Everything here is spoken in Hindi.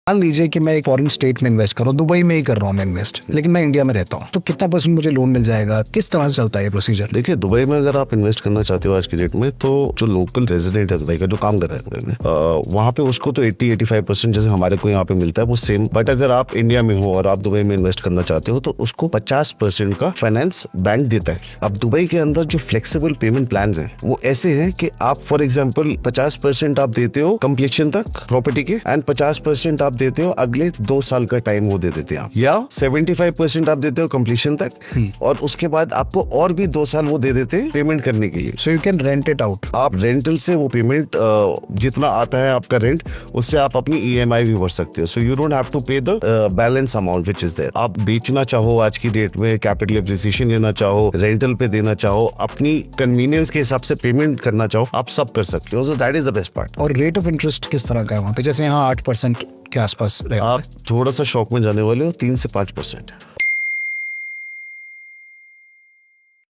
मान लीजिए कि मैं एक फॉरेन स्टेट में इन्वेस्ट कर रहा हूँ, दुबई में ही कर रहा हूँ मैं इन्वेस्ट, लेकिन मैं इंडिया में रहता हूँ, तो कितना % मुझे लोन मिल जाएगा, किस तरह से चलता है ये प्रोसीजर? देखिए, दुबई में अगर आप इन्वेस्ट करना चाहते हो आज की डेट में, तो जो लोकल रेजिडेंट है दुबई का, जो काम कर रहा है दुबई में, वहाँ पे उसको तो 80-85% जैसे हमारे को यहाँ पे मिलता है वो सेम। बट अगर आप इंडिया में हो और आप दुबई में इन्वेस्ट करना चाहते हो तो उसको 50% का फाइनेंस बैंक देता है। अब दुबई के अंदर जो फ्लेक्सिबल पेमेंट प्लान है वो ऐसे हैं कि आप फॉर एग्जाम्पल 50% आप देते हो कंप्लीशन तक प्रॉपर्टी के, एंड 50% आप देते हो अगले 2 साल का टाइम वो दे देते हैं, या 75% आप देते हो कंप्लीशन तक, और उसके बाद आपको और भी 2 साल वो दे देते हैं पेमेंट करने के लिए। So you can rent it out. आप रेंटल से वो पेमेंट जितना आता है आपका रेंट, उससे आप अपनी EMI भी भर सकते हो। So you don't have to pay the balance amount which is there. आप बेचना चाहो आज की डेट में, कैपिटल एप्रिसिएशन लेना चाहो, रेंटल पे देना चाहो, अपनी कन्वीनियंस के हिसाब से पेमेंट करना चाहो, आप सब कर सकते हो। So that is the best part. और रेट ऑफ इंटरेस्ट किस तरह का है वहाँ पे? जैसे यहाँ 8% के आसपास रहता है। आप थोड़ा सा शॉक में जाने वाले हो, 3 से 5%।